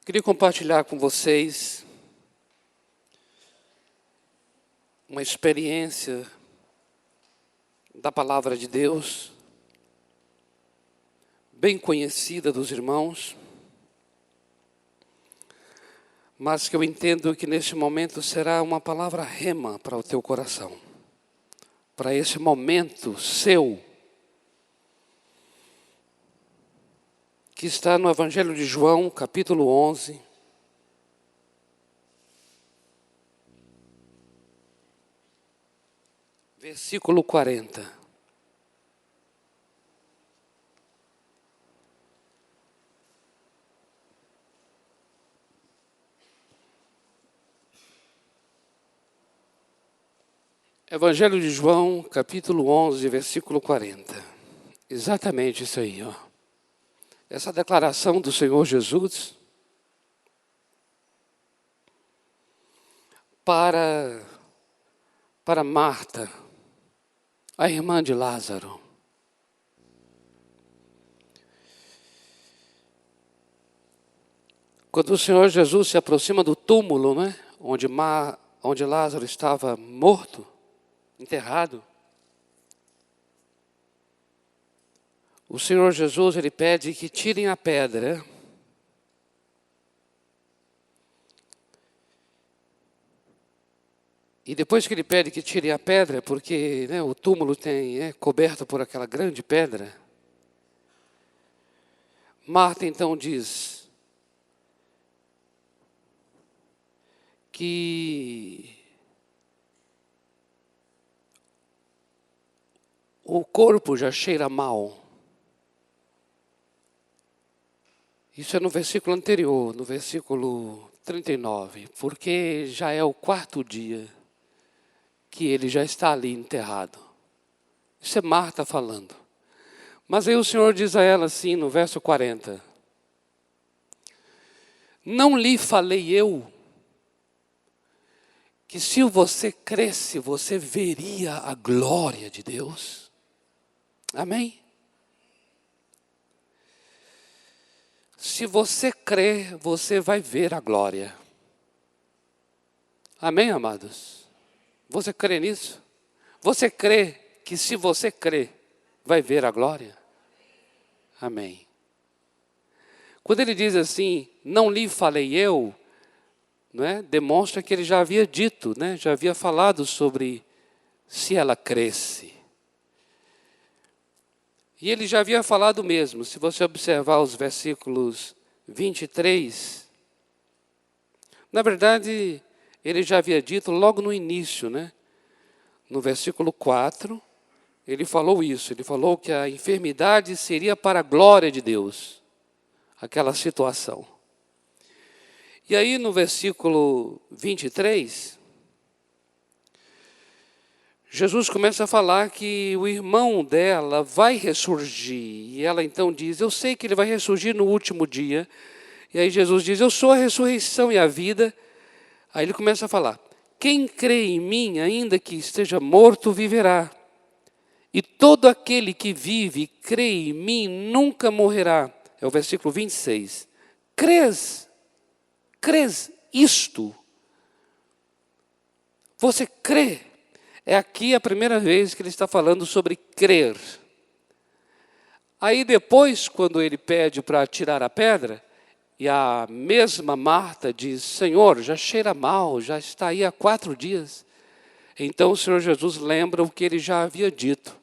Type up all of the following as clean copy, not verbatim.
Queria compartilhar com vocês uma experiência da palavra de Deus, bem conhecida dos irmãos, mas que eu entendo que neste momento será uma palavra rema para o teu coração, para esse momento seu, que está no Evangelho de João, capítulo 11, versículo 40. Evangelho de João, capítulo 11, versículo 40. Exatamente isso aí, ó. Essa declaração do Senhor Jesus para Marta, a irmã de Lázaro. Quando o Senhor Jesus se aproxima do túmulo, né, onde Lázaro estava morto, enterrado, o Senhor Jesus, ele pede que tirem a pedra. E depois que ele pede que tirem a pedra, porque o túmulo é coberto por aquela grande pedra, Marta então diz que o corpo já cheira mal. Isso é no versículo anterior, no versículo 39, porque já é o quarto dia que ele já está ali enterrado. Isso é Marta falando. Mas aí o Senhor diz a ela assim, no verso 40, não lhe falei eu que se você cresce, você veria a glória de Deus? Amém? Se você crer, você vai ver a glória. Amém, amados? Você crê nisso? Você crê que se você crer, vai ver a glória? Amém. Quando ele diz assim, não lhe falei eu, demonstra que ele já havia dito, já havia falado sobre se ela cresce. E ele já havia falado mesmo, se você observar os versículos 23, na verdade, ele já havia dito logo no início, no versículo 4, ele falou isso, ele falou que a enfermidade seria para a glória de Deus, aquela situação. E aí no versículo 23, Jesus começa a falar que o irmão dela vai ressurgir. E ela então diz, eu sei que ele vai ressurgir no último dia. E aí Jesus diz, eu sou a ressurreição e a vida. Aí ele começa a falar, quem crê em mim, ainda que esteja morto, viverá. E todo aquele que vive e crê em mim nunca morrerá. É o versículo 26. Crês isto? Você crê? É aqui a primeira vez que ele está falando sobre crer. Aí depois, quando ele pede para tirar a pedra, e a mesma Marta diz, Senhor, já cheira mal, já está aí há 4 dias. Então o Senhor Jesus lembra o que ele já havia dito.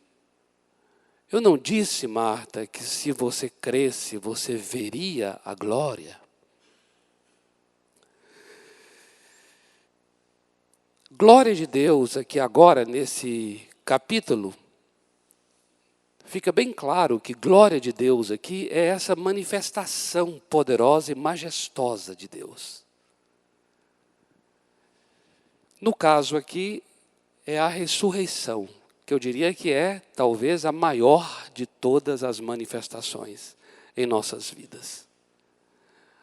Eu não disse, Marta, que se você cresce, você veria a glória? Glória de Deus, aqui agora, nesse capítulo, fica bem claro que glória de Deus aqui é essa manifestação poderosa e majestosa de Deus. No caso aqui, é a ressurreição, que eu diria que é talvez a maior de todas as manifestações em nossas vidas.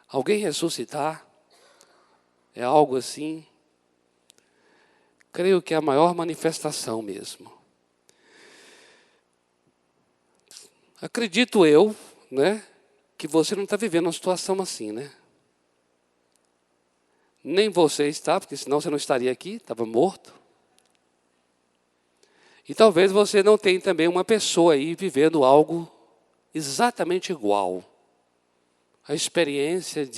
Alguém ressuscitar é algo assim, creio que é a maior manifestação mesmo. Acredito eu, que você não está vivendo uma situação assim, Nem você está, porque senão você não estaria aqui, estava morto. E talvez você não tenha também uma pessoa aí vivendo algo exatamente igual à experiência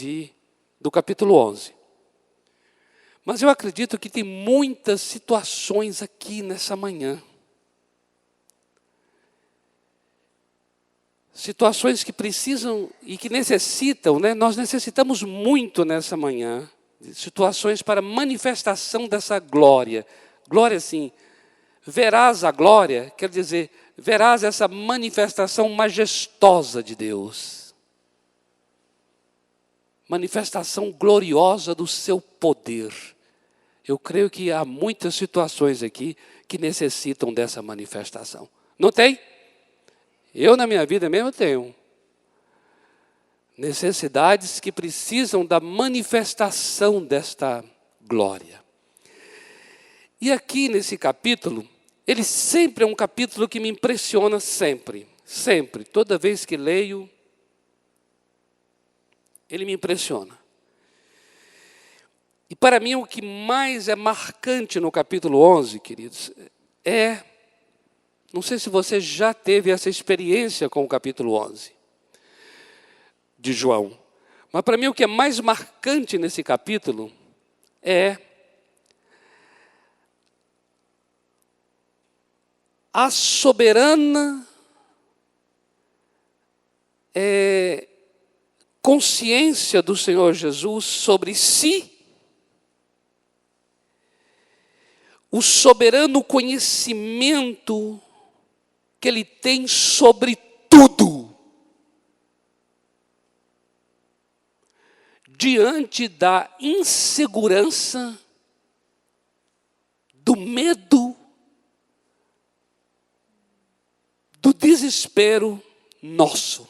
do capítulo 11. Mas eu acredito que tem muitas situações aqui nessa manhã. Situações que precisam e que necessitam, né? Nós necessitamos muito nessa manhã, de situações para manifestação dessa glória. Glória, sim. Verás a glória, quer dizer, verás essa manifestação majestosa de Deus. Manifestação gloriosa do seu poder. Eu creio que há muitas situações aqui que necessitam dessa manifestação. Não tem? Eu, na minha vida mesmo, tenho necessidades que precisam da manifestação desta glória. E aqui nesse capítulo, ele sempre é um capítulo que me impressiona sempre. Sempre. Toda vez que leio, ele me impressiona. E para mim o que mais é marcante no capítulo 11, queridos, não sei se você já teve essa experiência com o capítulo 11 de João, mas para mim o que é mais marcante nesse capítulo é a soberana consciência do Senhor Jesus sobre si, o soberano conhecimento que Ele tem sobre tudo, diante da insegurança, do medo, do desespero nosso.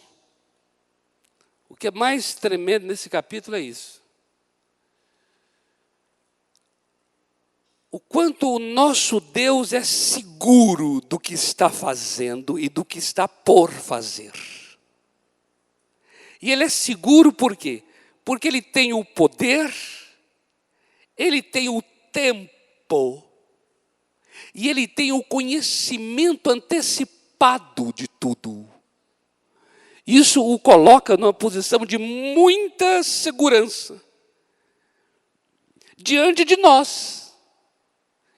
O que é mais tremendo nesse capítulo é isso. O quanto o nosso Deus é seguro do que está fazendo e do que está por fazer. E Ele é seguro por quê? Porque Ele tem o poder, Ele tem o tempo, e Ele tem o conhecimento antecipado de tudo. Isso o coloca numa posição de muita segurança diante de nós,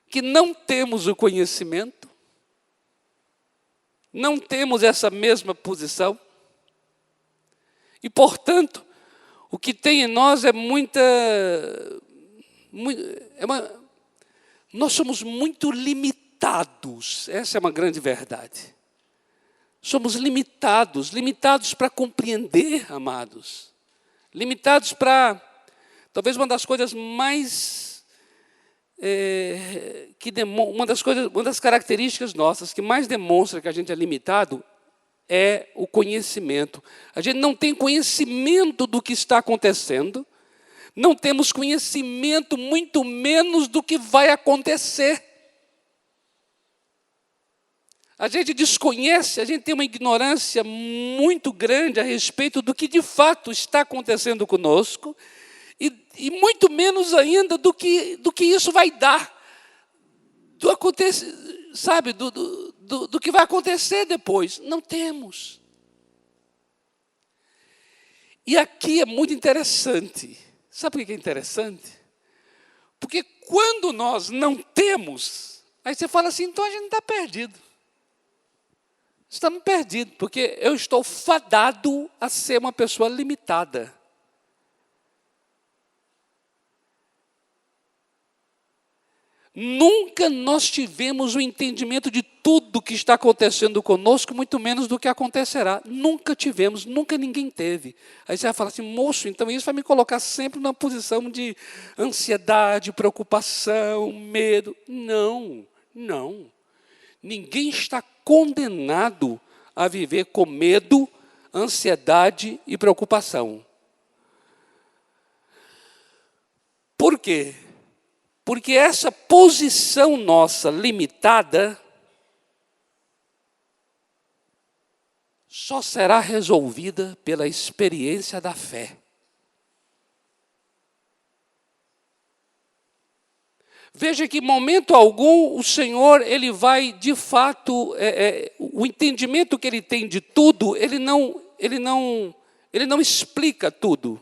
que não temos o conhecimento, não temos essa mesma posição, e, portanto, o que tem em nós é nós somos muito limitados, essa é uma grande verdade. Somos limitados para compreender, amados. Limitados para, talvez uma das coisas mais, uma das características nossas que mais demonstra que a gente é limitado é o conhecimento. A gente não tem conhecimento do que está acontecendo, não temos conhecimento, muito menos do que vai acontecer. A gente desconhece, a gente tem uma ignorância muito grande a respeito do que de fato está acontecendo conosco e muito menos ainda do que isso vai dar, do que vai acontecer depois. Não temos. E aqui é muito interessante. Sabe por que é interessante? Porque quando nós não temos, aí você fala assim, então a gente está perdido. Estamos perdidos, porque eu estou fadado a ser uma pessoa limitada. Nunca nós tivemos o entendimento de tudo que está acontecendo conosco, muito menos do que acontecerá. Nunca tivemos, nunca ninguém teve. Aí você vai falar assim, moço, então isso vai me colocar sempre numa posição de ansiedade, preocupação, medo. Não. Ninguém está condenado a viver com medo, ansiedade e preocupação. Por quê? Porque essa posição nossa limitada só será resolvida pela experiência da fé. Veja que em momento algum o Senhor, ele vai, de fato, o entendimento que ele tem de tudo, ele não explica tudo.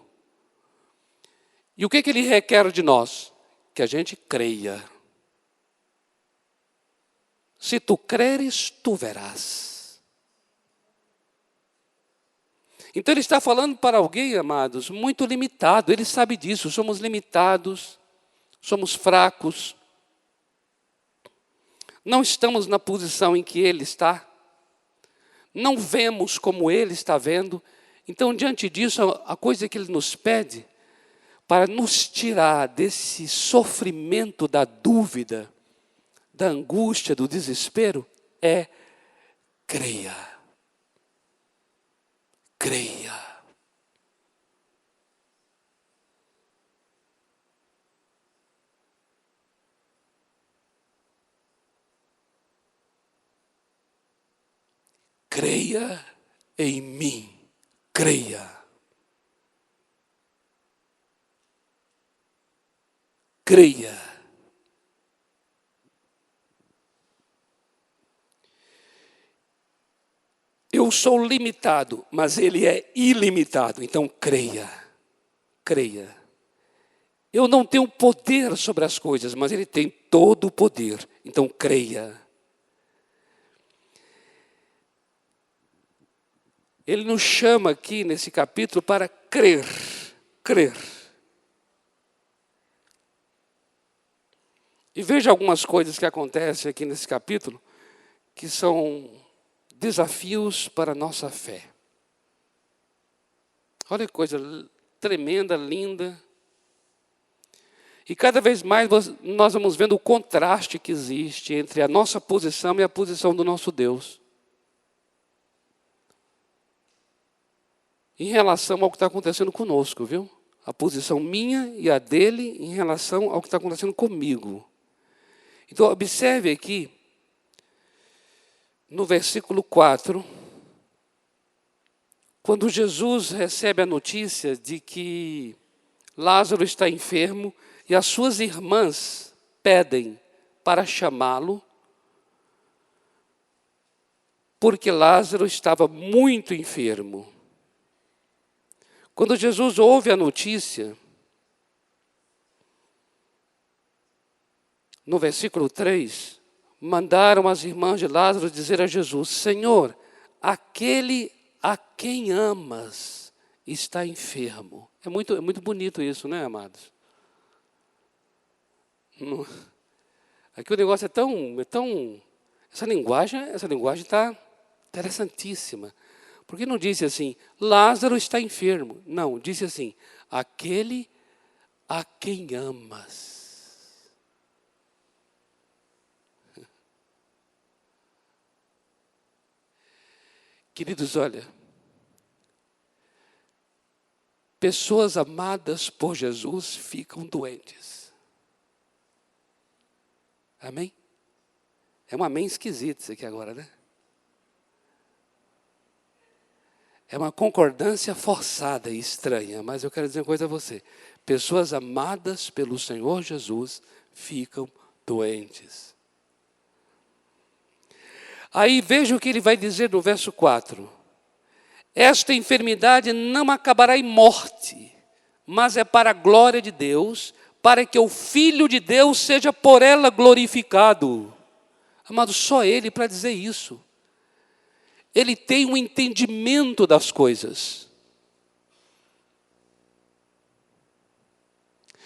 E o que ele requer de nós? Que a gente creia. Se tu creres, tu verás. Então ele está falando para alguém, amados, muito limitado. Ele sabe disso, somos limitados, somos fracos. Não estamos na posição em que ele está. Não vemos como ele está vendo. Então, diante disso, a coisa que ele nos pede, para nos tirar desse sofrimento da dúvida, da angústia, do desespero, é creia. Creia. Creia em mim. Creia. Creia. Eu sou limitado, mas ele é ilimitado. Então creia. Creia. Eu não tenho poder sobre as coisas, mas ele tem todo o poder. Então creia. Ele nos chama aqui nesse capítulo para crer. Crer. E veja algumas coisas que acontecem aqui nesse capítulo, que são desafios para a nossa fé. Olha que coisa tremenda, linda. E cada vez mais nós vamos vendo o contraste que existe entre a nossa posição e a posição do nosso Deus. Em relação ao que está acontecendo conosco, viu? A posição minha e a dele em relação ao que está acontecendo comigo. Então, observe aqui, no versículo 4, quando Jesus recebe a notícia de que Lázaro está enfermo e as suas irmãs pedem para chamá-lo, porque Lázaro estava muito enfermo. Quando Jesus ouve a notícia, no versículo 3, mandaram as irmãs de Lázaro dizer a Jesus: Senhor, aquele a quem amas está enfermo. É muito bonito isso, né, amados? Aqui o negócio é tão... Essa linguagem está interessantíssima. Porque não disse assim, Lázaro está enfermo. Não, disse assim, aquele a quem amas. Queridos, olha, pessoas amadas por Jesus ficam doentes. Amém? É um amém esquisito isso aqui agora, né? É uma concordância forçada e estranha, mas eu quero dizer uma coisa a você. Pessoas amadas pelo Senhor Jesus ficam doentes. Aí veja o que ele vai dizer no verso 4. Esta enfermidade não acabará em morte, mas é para a glória de Deus, para que o Filho de Deus seja por ela glorificado. Amado, só ele para dizer isso. Ele tem um entendimento das coisas.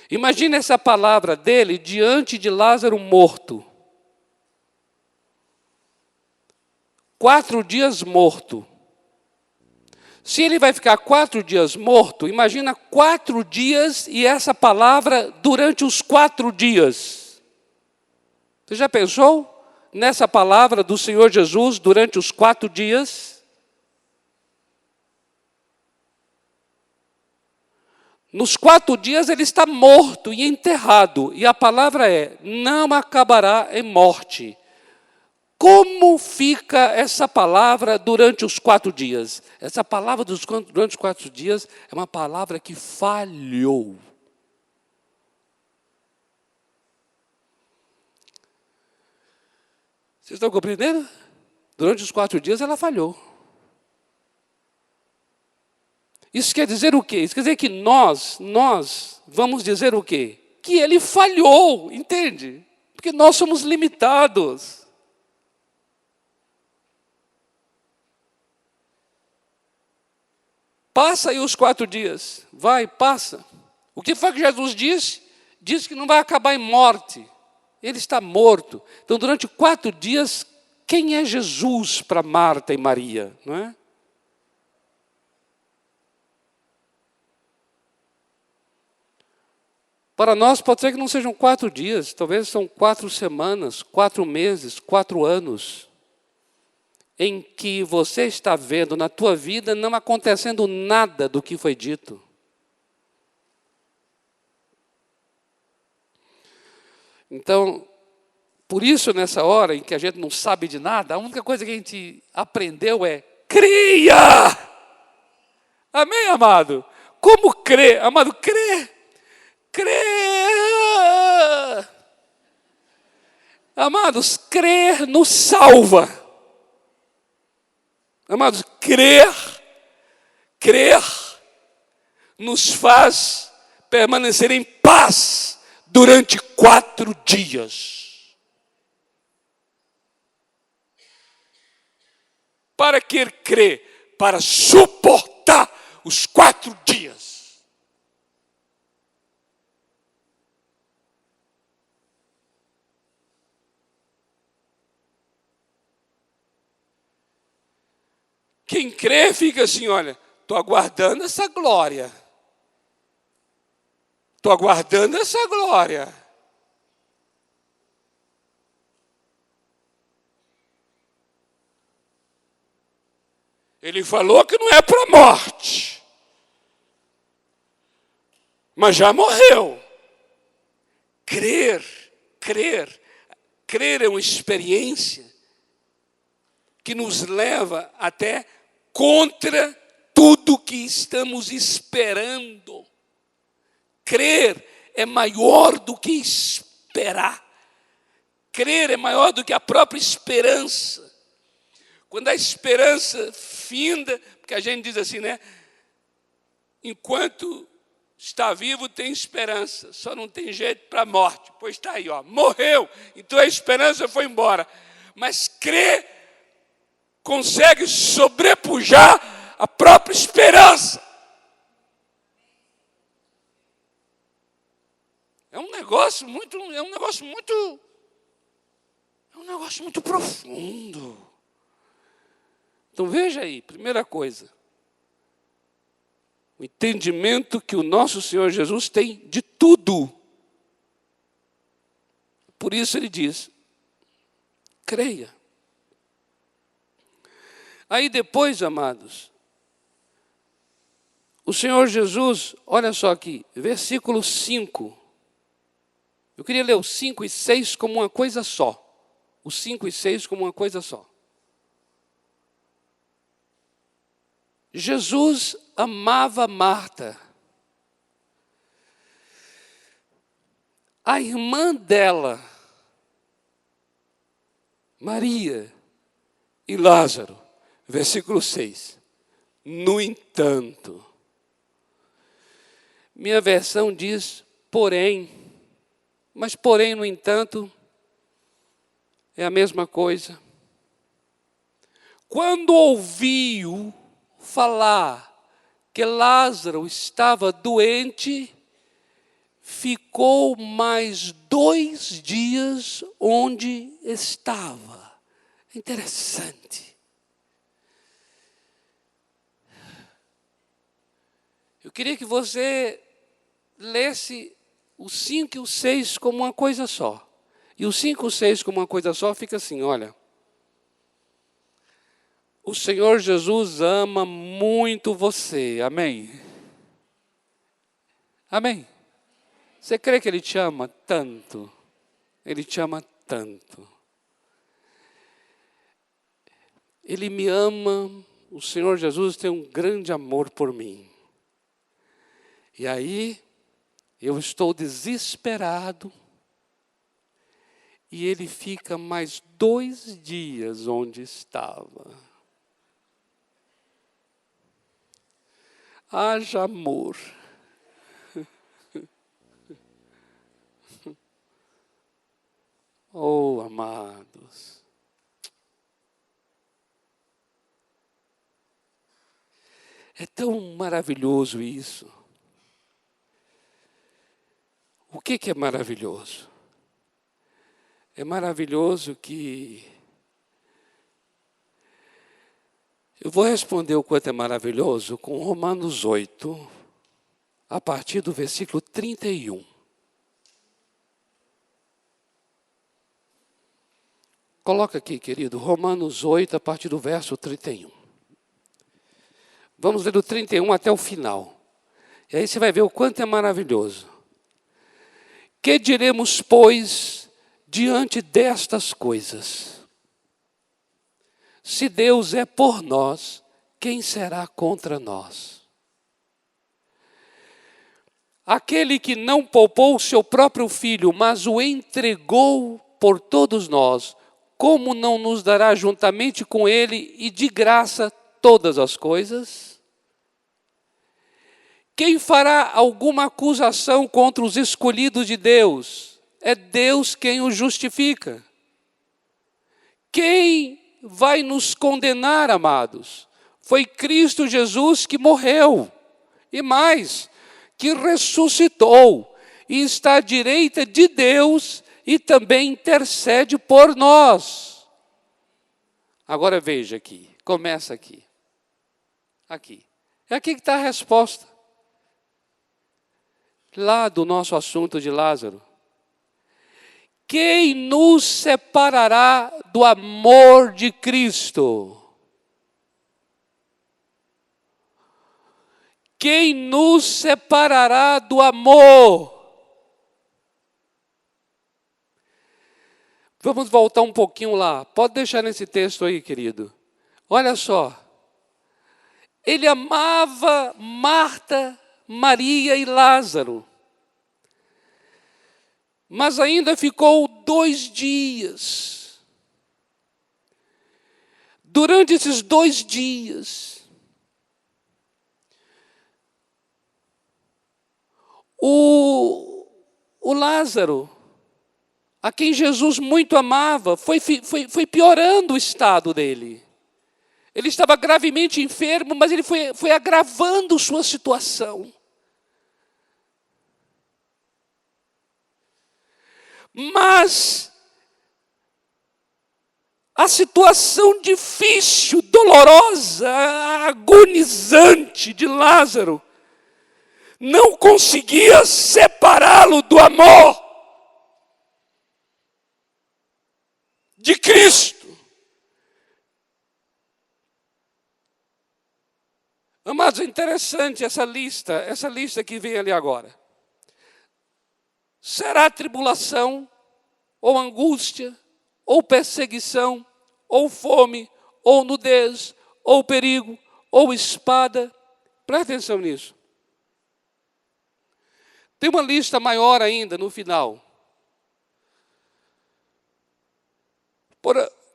Imagina essa palavra dele diante de Lázaro morto. 4 dias morto. Se ele vai ficar 4 dias morto, imagina 4 dias e essa palavra durante os 4 dias. Você já pensou nessa palavra do Senhor Jesus durante os 4 dias? Nos 4 dias ele está morto e enterrado. E a palavra é, não acabará em morte. Como fica essa palavra durante os 4 dias? Essa palavra durante os 4 dias é uma palavra que falhou. Vocês estão compreendendo? Durante os 4 dias ela falhou. Isso quer dizer o quê? Isso quer dizer que nós vamos dizer o quê? Que ele falhou, entende? Porque nós somos limitados. Passa aí os 4 dias. Vai, passa. O que foi que Jesus disse? Disse que não vai acabar em morte. Ele está morto. Então, durante 4 dias, quem é Jesus para Marta e Maria? Não é? Para nós, pode ser que não sejam 4 dias, talvez são 4 semanas, 4 meses, 4 anos, em que você está vendo na tua vida não acontecendo nada do que foi dito. Então, por isso, nessa hora em que a gente não sabe de nada, a única coisa que a gente aprendeu é: creia! Amém, amado? Como crer? Amado, crer! Crer! Amados, crer nos salva. Amados, crer nos faz permanecer em paz durante 4 dias. Para que crer? Para suportar os 4 dias. Quem crê fica assim, olha, estou aguardando essa glória. Estou aguardando essa glória. Ele falou que não é para a morte. Mas já morreu. Crer é uma experiência que nos leva até contra tudo que estamos esperando. Crer é maior do que esperar. Crer é maior do que a própria esperança. Quando a esperança finda, porque a gente diz assim, né? Enquanto está vivo tem esperança, só não tem jeito para a morte. Pois está aí, ó, morreu, então a esperança foi embora. Mas crer consegue sobrepujar a própria esperança. É um negócio muito profundo. Então veja aí, primeira coisa, o entendimento que o nosso Senhor Jesus tem de tudo. Por isso ele diz: creia. Aí depois, amados, o Senhor Jesus, olha só aqui, versículo 5. Eu queria ler os 5 e 6 como uma coisa só. Os 5 e 6 como uma coisa só. Jesus amava Marta. A irmã dela, Maria, e Lázaro. Versículo 6. No entanto, minha versão diz porém, mas porém, no entanto, é a mesma coisa. Quando ouviu falar que Lázaro estava doente, ficou mais 2 dias onde estava. Interessante. Eu queria que você lesse o 5 e o 6 como uma coisa só. E o 5 e o 6 como uma coisa só fica assim, olha. O Senhor Jesus ama muito você, amém? Amém? Você crê que Ele te ama tanto? Ele te ama tanto. Ele me ama, o Senhor Jesus tem um grande amor por mim. E aí, eu estou desesperado e ele fica mais 2 dias onde estava. Haja amor. Oh, amados. É tão maravilhoso isso. O que é maravilhoso? É maravilhoso que... Eu vou responder o quanto é maravilhoso com Romanos 8, a partir do versículo 31. Coloca aqui, querido, Romanos 8, a partir do verso 31. Vamos ler do 31 até o final. E aí você vai ver o quanto é maravilhoso. Que diremos, pois, diante destas coisas? Se Deus é por nós, quem será contra nós? Aquele que não poupou o seu próprio filho, mas o entregou por todos nós, como não nos dará juntamente com ele e de graça todas as coisas? Quem fará alguma acusação contra os escolhidos de Deus? É Deus quem os justifica. Quem vai nos condenar, amados? Foi Cristo Jesus que morreu, e mais, que ressuscitou, e está à direita de Deus, e também intercede por nós. Agora veja aqui, começa aqui. Aqui. É aqui que está a resposta. Lá do nosso assunto de Lázaro. Quem nos separará do amor de Cristo? Quem nos separará do amor? Vamos voltar um pouquinho lá. Pode deixar nesse texto aí, querido. Olha só. Ele amava Marta, Maria e Lázaro. Mas ainda ficou 2 dias. Durante esses 2 dias, o Lázaro, a quem Jesus muito amava, foi piorando o estado dele. Ele estava gravemente enfermo, mas ele foi agravando sua situação. Mas a situação difícil, dolorosa, agonizante de Lázaro não conseguia separá-lo do amor de Cristo. Amados, é interessante essa lista que vem ali agora. Será tribulação, ou angústia, ou perseguição, ou fome, ou nudez, ou perigo, ou espada. Presta atenção nisso. Tem uma lista maior ainda no final.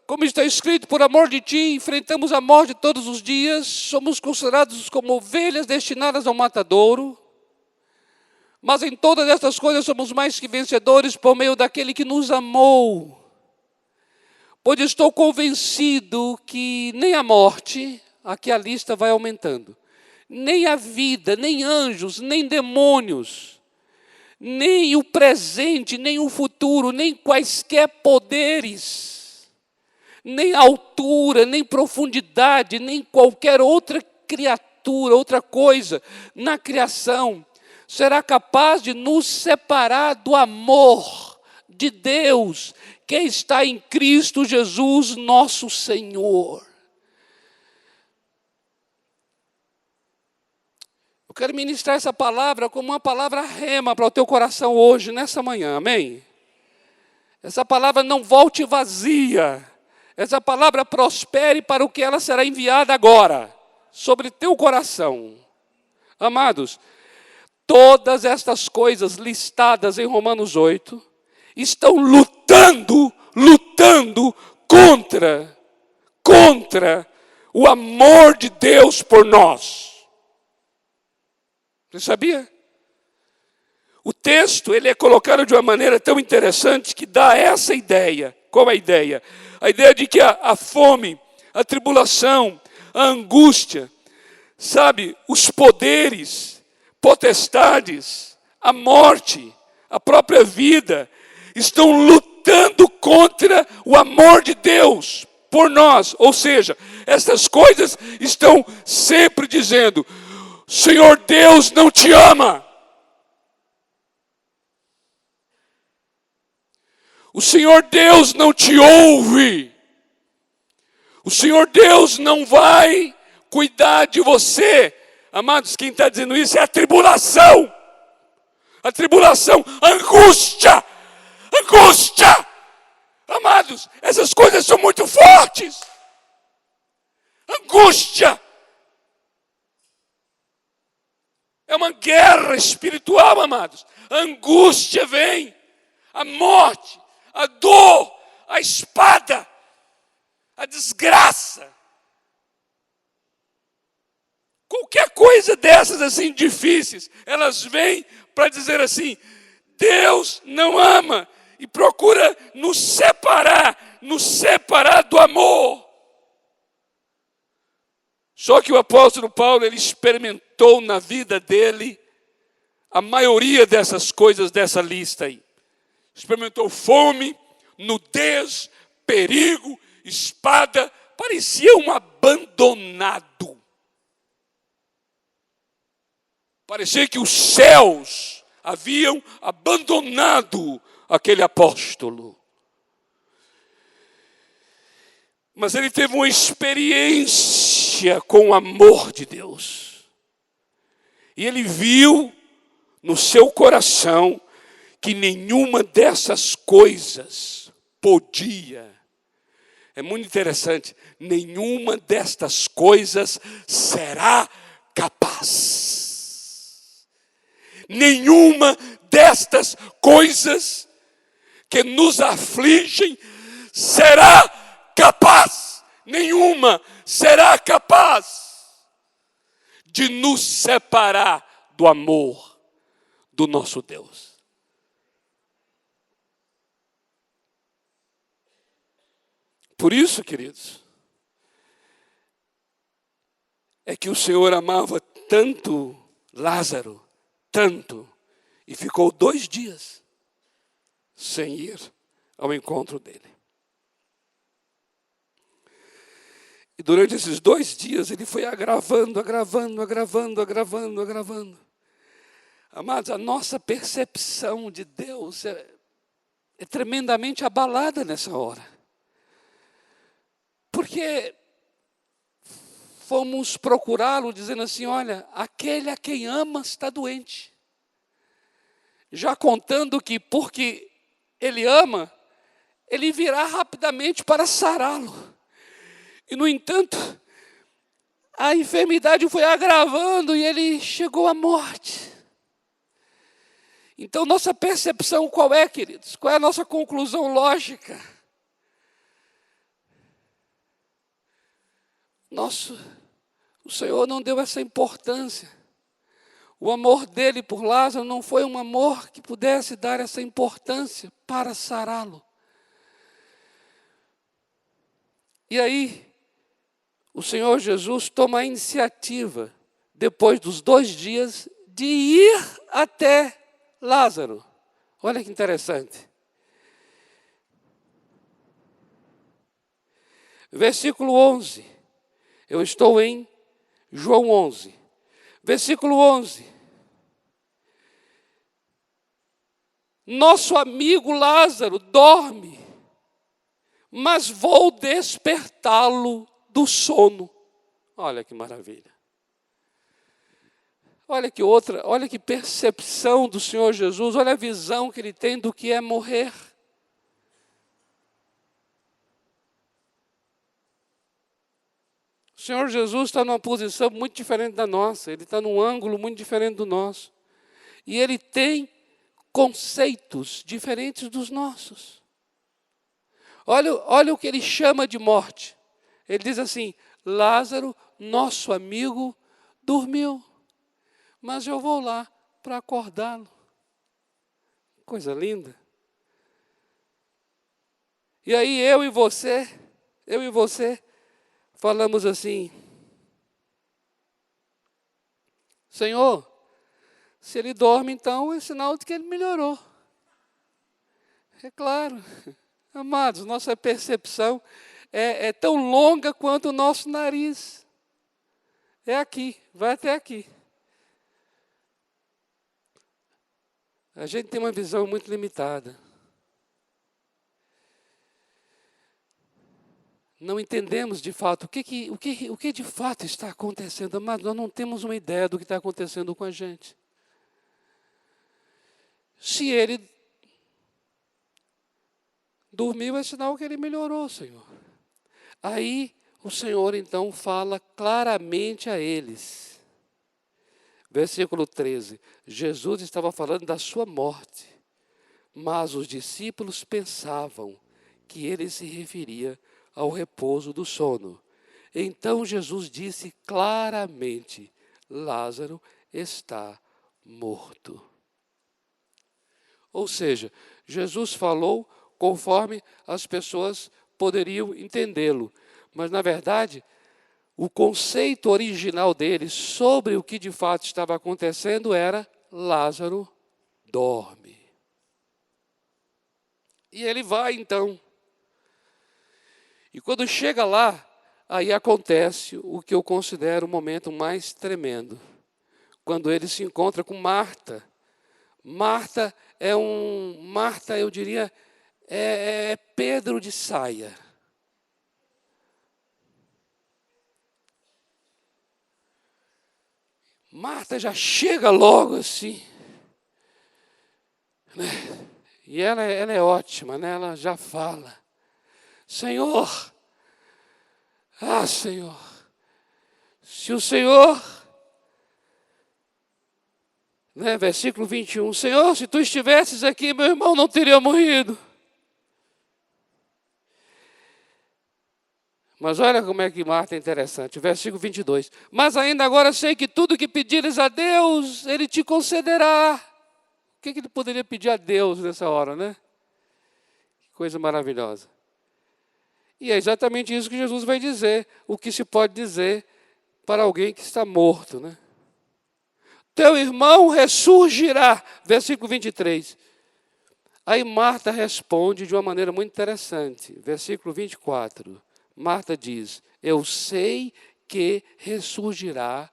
Como está escrito, por amor de ti, enfrentamos a morte todos os dias, somos considerados como ovelhas destinadas ao matadouro. Mas em todas estas coisas somos mais que vencedores por meio daquele que nos amou. Pois estou convencido que nem a morte, aqui a lista vai aumentando, nem a vida, nem anjos, nem demônios, nem o presente, nem o futuro, nem quaisquer poderes, nem altura, nem profundidade, nem qualquer outra criatura, outra coisa na criação, será capaz de nos separar do amor de Deus que está em Cristo Jesus, nosso Senhor. Eu quero ministrar essa palavra como uma palavra rema para o teu coração hoje, nessa manhã, amém? Essa palavra não volte vazia. Essa palavra prospere para o que ela será enviada agora, sobre teu coração. Amados, todas estas coisas listadas em Romanos 8 estão lutando lutando contra o amor de Deus por nós. Você sabia? O texto ele é colocado de uma maneira tão interessante que dá essa ideia. Qual é a ideia? A ideia de que a fome, a tribulação, a angústia, sabe, os poderes, potestades, a morte, a própria vida, estão lutando contra o amor de Deus por nós. Ou seja, essas coisas estão sempre dizendo: Senhor Deus não te ama. O Senhor Deus não te ouve. O Senhor Deus não vai cuidar de você. Amados, quem está dizendo isso é a tribulação. A tribulação, a angústia. Angústia. Amados, essas coisas são muito fortes. Angústia. É uma guerra espiritual, amados. A angústia vem. A morte. A dor, a espada, a desgraça. Qualquer coisa dessas assim difíceis, elas vêm para dizer assim: Deus não ama e procura nos separar do amor. Só que o apóstolo Paulo, ele experimentou na vida dele a maioria dessas coisas dessa lista aí. Experimentou fome, nudez, perigo, espada. Parecia um abandonado. Parecia que os céus haviam abandonado aquele apóstolo. Mas ele teve uma experiência com o amor de Deus. E ele viu no seu coração que nenhuma dessas coisas podia. É muito interessante. Nenhuma destas coisas será capaz. Nenhuma destas coisas que nos afligem será capaz. Nenhuma será capaz de nos separar do amor do nosso Deus. Por isso, queridos, é que o Senhor amava tanto Lázaro, tanto, e ficou 2 dias sem ir ao encontro dele. E durante esses 2 dias ele foi agravando. Amados, a nossa percepção de Deus é tremendamente abalada nessa hora. Porque fomos procurá-lo dizendo assim: olha, aquele a quem amas está doente. Já contando que porque ele ama, ele virá rapidamente para sará-lo. E no entanto, a enfermidade foi agravando e ele chegou à morte. Então nossa percepção qual é, queridos? Qual é a nossa conclusão lógica? O Senhor não deu essa importância. O amor dele por Lázaro não foi um amor que pudesse dar essa importância para sará-lo. E aí, o Senhor Jesus toma a iniciativa, depois dos 2 dias, de ir até Lázaro. Olha que interessante. Versículo 11. Eu estou em João 11. Versículo 11. Nosso amigo Lázaro dorme, mas vou despertá-lo do sono. Olha que maravilha. Olha que percepção do Senhor Jesus, olha a visão que ele tem do que é morrer. O Senhor Jesus está numa posição muito diferente da nossa, ele está num ângulo muito diferente do nosso. E ele tem conceitos diferentes dos nossos. Olha o que ele chama de morte. Ele diz assim: Lázaro, nosso amigo, dormiu, mas eu vou lá para acordá-lo. Coisa linda. E aí eu e você, falamos assim: Senhor, se ele dorme, então é sinal de que ele melhorou. É claro, amados, nossa percepção é tão longa quanto o nosso nariz. É aqui, vai até aqui. A gente tem uma visão muito limitada. Não entendemos de fato o que de fato está acontecendo. Mas nós não temos uma ideia do que está acontecendo com a gente. Se ele dormiu, é sinal que ele melhorou, Senhor. Aí o Senhor então fala claramente a eles. Versículo 13. Jesus estava falando da sua morte, mas os discípulos pensavam que ele se referia ao repouso do sono. Então Jesus disse claramente: Lázaro está morto. Ou seja, Jesus falou conforme as pessoas poderiam entendê-lo. Mas, na verdade, o conceito original dele sobre o que de fato estava acontecendo era: Lázaro dorme. E ele vai então. E quando chega lá, aí acontece o que eu considero o momento mais tremendo. Quando ele se encontra com Marta. Marta, eu diria, é Pedro de saia. Marta já chega logo assim, né? E ela é ótima, né? Ela já fala: Senhor, Senhor, se o Senhor, né? Versículo 21, Senhor, se tu estivesses aqui, meu irmão não teria morrido. Mas olha como é que Marta é interessante, versículo 22. Mas ainda agora sei que tudo que pedires a Deus, Ele te concederá. O que ele poderia pedir a Deus nessa hora, né? Que coisa maravilhosa. E é exatamente isso que Jesus vai dizer, o que se pode dizer para alguém que está morto, né? Teu irmão ressurgirá, versículo 23. Aí Marta responde de uma maneira muito interessante, versículo 24. Marta diz: eu sei que ressurgirá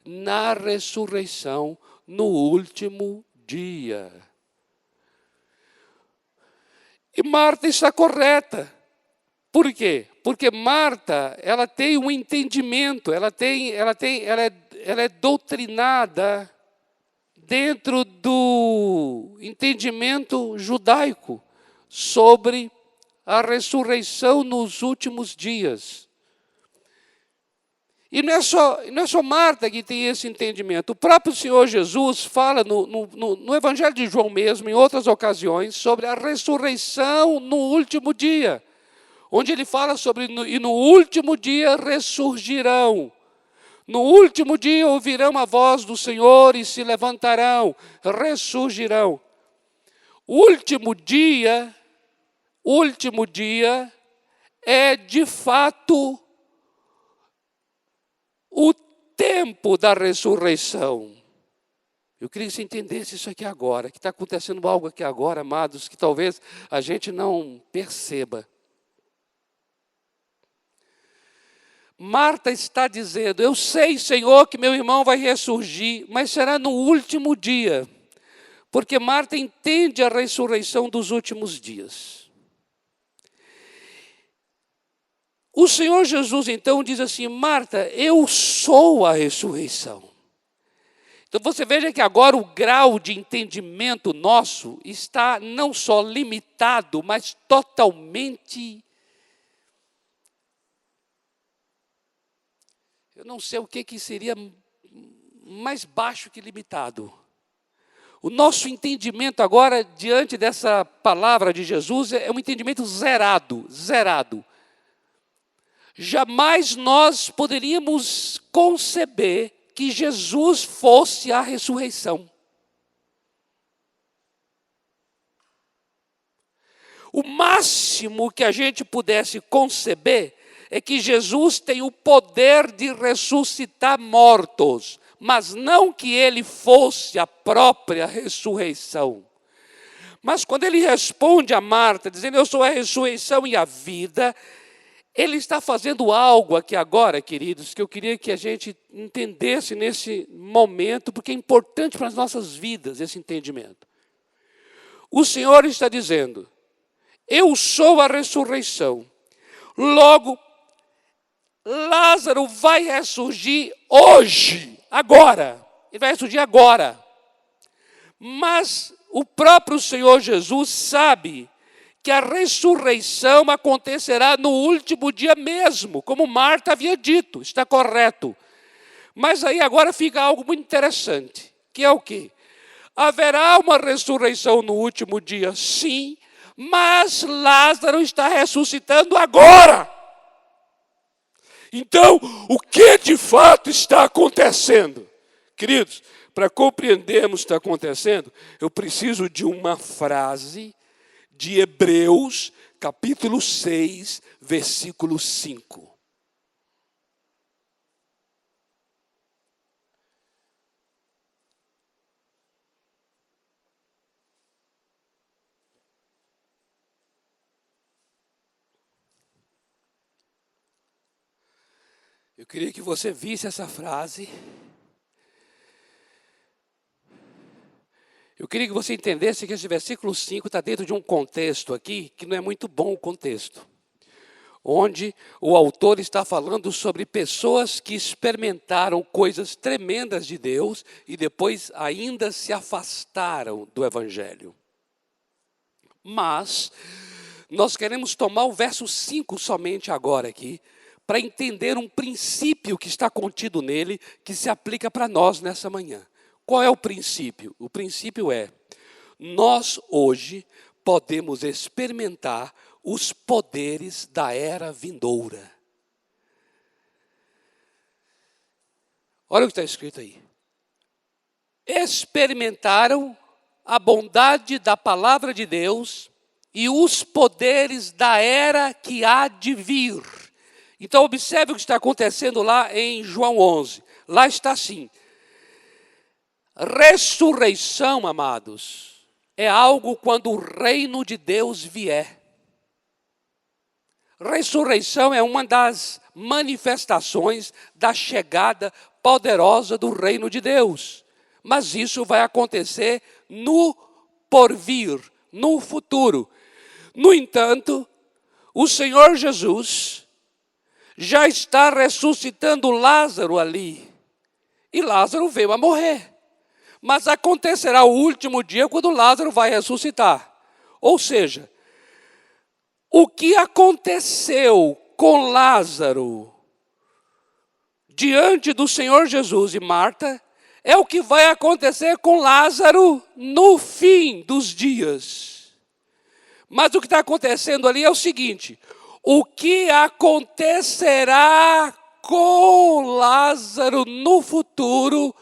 na ressurreição no último dia. E Marta está correta. Por quê? Porque Marta, ela tem um entendimento, ela é doutrinada dentro do entendimento judaico sobre a ressurreição nos últimos dias. E não é só Marta que tem esse entendimento. O próprio Senhor Jesus fala no Evangelho de João mesmo, em outras ocasiões, sobre a ressurreição no último dia. Onde ele fala sobre, e no último dia ressurgirão. No último dia ouvirão a voz do Senhor e se levantarão, ressurgirão. Último dia é de fato o tempo da ressurreição. Eu queria que você entendesse isso aqui agora, que está acontecendo algo aqui agora, amados, que talvez a gente não perceba. Marta está dizendo: eu sei, Senhor, que meu irmão vai ressurgir, mas será no último dia. Porque Marta entende a ressurreição dos últimos dias. O Senhor Jesus, então, diz assim: Marta, eu sou a ressurreição. Então, você veja que agora o grau de entendimento nosso está não só limitado, mas totalmente... Eu não sei o que seria mais baixo que limitado. O nosso entendimento agora, diante dessa palavra de Jesus, é um entendimento zerado, zerado. Jamais nós poderíamos conceber que Jesus fosse a ressurreição. O máximo que a gente pudesse conceber é que Jesus tem o poder de ressuscitar mortos, mas não que ele fosse a própria ressurreição. Mas quando ele responde a Marta, dizendo, eu sou a ressurreição e a vida, ele está fazendo algo aqui agora, queridos, que eu queria que a gente entendesse nesse momento, porque é importante para as nossas vidas esse entendimento. O Senhor está dizendo, eu sou a ressurreição. Logo, Lázaro vai ressurgir hoje, agora. Ele vai ressurgir agora. Mas o próprio Senhor Jesus sabe que a ressurreição acontecerá no último dia mesmo, como Marta havia dito, está correto. Mas aí agora fica algo muito interessante, que é o quê? Haverá uma ressurreição no último dia, sim, mas Lázaro está ressuscitando agora. Então, o que de fato está acontecendo? Queridos, para compreendermos o que está acontecendo, eu preciso de uma frase de Hebreus, capítulo 6, versículo 5. Eu queria que você visse essa frase. Eu queria que você entendesse que esse versículo 5 está dentro de um contexto aqui, que não é muito bom o contexto. Onde o autor está falando sobre pessoas que experimentaram coisas tremendas de Deus e depois ainda se afastaram do Evangelho. Mas nós queremos tomar o verso 5 somente agora aqui, para entender um princípio que está contido nele, que se aplica para nós nessa manhã. Qual é o princípio? O princípio é, nós hoje podemos experimentar os poderes da era vindoura. Olha o que está escrito aí. Experimentaram a bondade da palavra de Deus e os poderes da era que há de vir. Então, observe o que está acontecendo lá em João 11. Lá está assim. Ressurreição, amados, é algo quando o reino de Deus vier. Ressurreição é uma das manifestações da chegada poderosa do reino de Deus. Mas isso vai acontecer no porvir, no futuro. No entanto, o Senhor Jesus já está ressuscitando Lázaro ali. E Lázaro veio a morrer. Mas acontecerá o último dia quando Lázaro vai ressuscitar. Ou seja, o que aconteceu com Lázaro diante do Senhor Jesus e Marta é o que vai acontecer com Lázaro no fim dos dias. Mas o que está acontecendo ali é o seguinte: o que acontecerá com Lázaro no futuro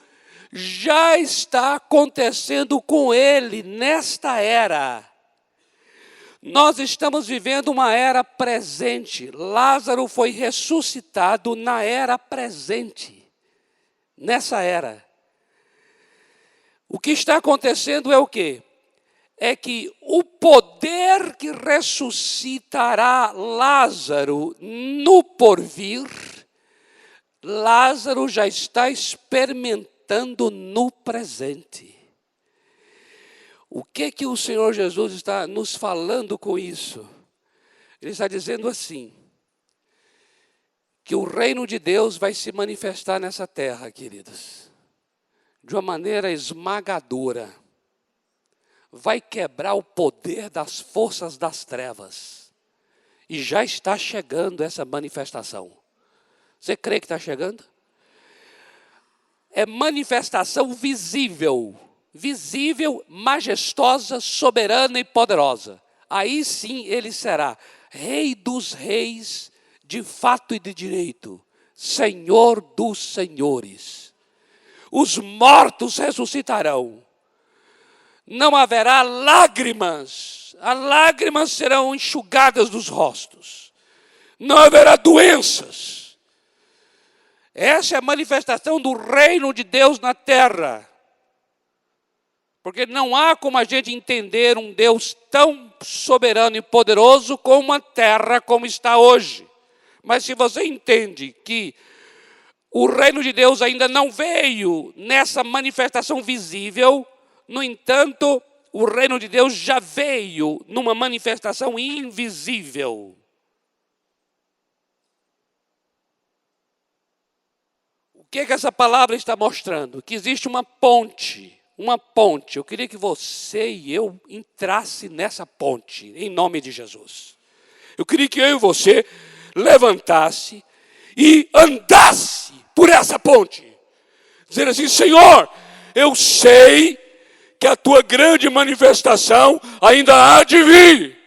já está acontecendo com ele nesta era. Nós estamos vivendo uma era presente. Lázaro foi ressuscitado na era presente, nessa era. O que está acontecendo é o quê? É que o poder que ressuscitará Lázaro no porvir, Lázaro já está experimentando no presente. O que o Senhor Jesus está nos falando com isso? Ele está dizendo assim, que o reino de Deus vai se manifestar nessa terra, queridos, de uma maneira esmagadora. Vai quebrar o poder das forças das trevas. E já está chegando essa manifestação. Você crê que está chegando? É manifestação visível. visível, majestosa, soberana e poderosa. Aí sim ele será Rei dos reis, de fato e de direito, Senhor dos senhores. Os mortos ressuscitarão. Não haverá lágrimas. As lágrimas serão enxugadas dos rostos. Não haverá doenças. Essa é a manifestação do reino de Deus na terra. Porque não há como a gente entender um Deus tão soberano e poderoso como a terra como está hoje. Mas se você entende que o reino de Deus ainda não veio nessa manifestação visível, no entanto, o reino de Deus já veio numa manifestação invisível. O que essa palavra está mostrando? Que existe uma ponte. Uma ponte. Eu queria que você e eu entrasse nessa ponte, em nome de Jesus. Eu queria que eu e você levantasse e andasse por essa ponte. Dizer assim, Senhor, eu sei que a tua grande manifestação ainda há de vir.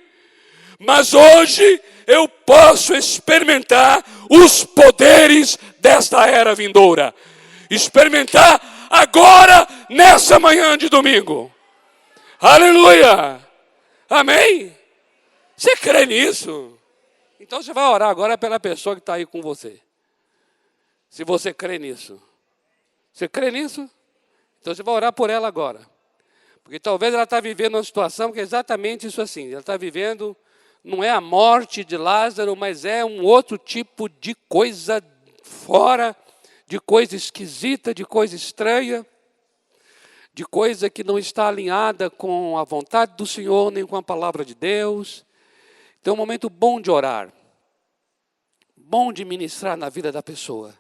Mas hoje eu posso experimentar os poderes desta era vindoura. Experimentar agora, nessa manhã de domingo. Aleluia! Amém? Você crê nisso? Então você vai orar agora pela pessoa que está aí com você. Se você crê nisso. Você crê nisso? Então você vai orar por ela agora. Porque talvez ela está vivendo uma situação que é exatamente isso assim. Ela está vivendo, não é a morte de Lázaro, mas é um outro tipo de coisa fora, de coisa esquisita, de coisa estranha, de coisa que não está alinhada com a vontade do Senhor, nem com a palavra de Deus. Então é um momento bom de orar, bom de ministrar na vida da pessoa,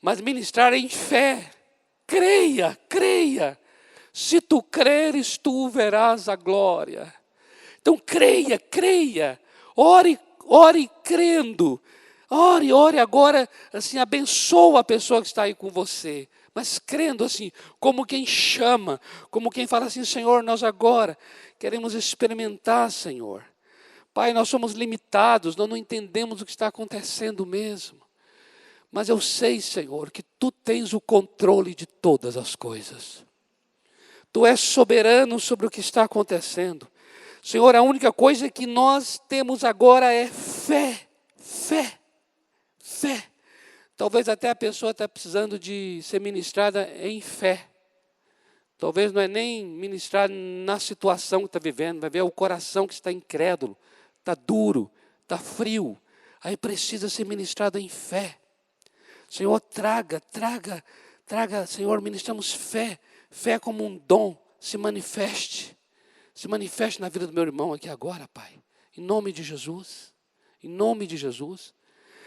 mas ministrar em fé. Creia, creia. Se tu creres, tu verás a glória. Então creia, creia. Ore, ore crendo. Ore agora, assim, abençoa a pessoa que está aí com você. Mas crendo assim, como quem chama, como quem fala assim, Senhor, nós agora queremos experimentar, Senhor. Pai, nós somos limitados, nós não entendemos o que está acontecendo mesmo. Mas eu sei, Senhor, que Tu tens o controle de todas as coisas. Tu és soberano sobre o que está acontecendo. Senhor, a única coisa que nós temos agora é fé, fé. Fé. Talvez até a pessoa está precisando de ser ministrada em fé. Talvez não é nem ministrada na situação que está vivendo, vai ver o coração que está incrédulo, está duro, está frio. Aí precisa ser ministrado em fé. Senhor, traga, Senhor, ministramos fé. Fé como um dom, se manifeste. Se manifeste na vida do meu irmão aqui agora, Pai. Em nome de Jesus. Em nome de Jesus.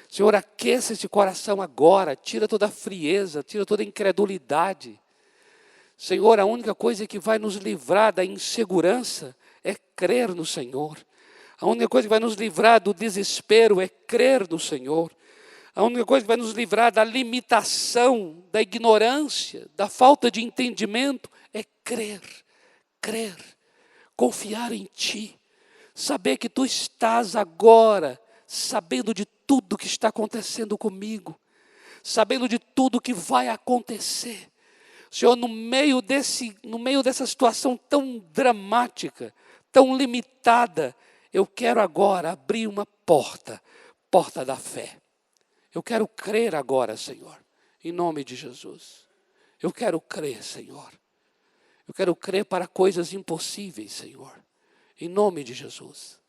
Senhor, aqueça esse coração agora, tira toda a frieza, tira toda a incredulidade. Senhor, a única coisa que vai nos livrar da insegurança é crer no Senhor. A única coisa que vai nos livrar do desespero é crer no Senhor. A única coisa que vai nos livrar da limitação, da ignorância, da falta de entendimento é crer, confiar em Ti, saber que Tu estás agora sabendo de tudo que está acontecendo comigo, sabendo de tudo que vai acontecer. Senhor, no meio dessa situação tão dramática, tão limitada, eu quero agora abrir uma porta da fé. Eu quero crer agora, Senhor, em nome de Jesus. Eu quero crer, Senhor. Eu quero crer para coisas impossíveis, Senhor, em nome de Jesus.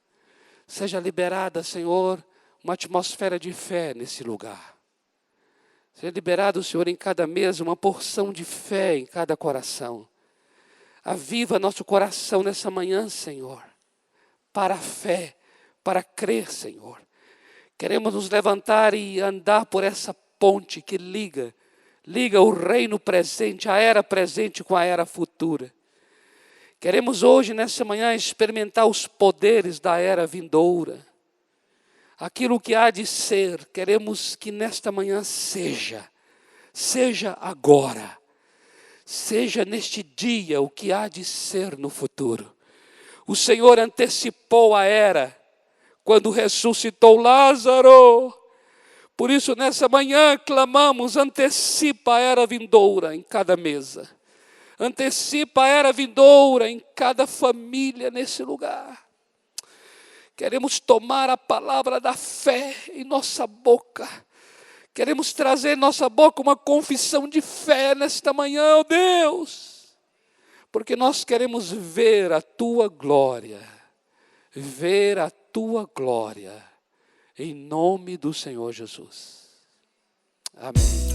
Seja liberada, Senhor, uma atmosfera de fé nesse lugar. Seja liberado, Senhor, em cada mesa, uma porção de fé em cada coração. Aviva nosso coração nessa manhã, Senhor, para a fé, para crer, Senhor. Queremos nos levantar e andar por essa ponte que liga o reino presente, a era presente com a era futura. Queremos hoje, nessa manhã, experimentar os poderes da era vindoura. Aquilo que há de ser, queremos que nesta manhã seja agora. seja neste dia o que há de ser no futuro. O Senhor antecipou a era, quando ressuscitou Lázaro. Por isso, nessa manhã, clamamos, antecipa a era vindoura em cada mesa. Antecipa a era vindoura em cada família nesse lugar. Queremos tomar a palavra da fé em nossa boca. Queremos trazer em nossa boca uma confissão de fé nesta manhã, ó Deus. Porque nós queremos ver a Tua glória. Ver a Tua glória. Em nome do Senhor Jesus. Amém.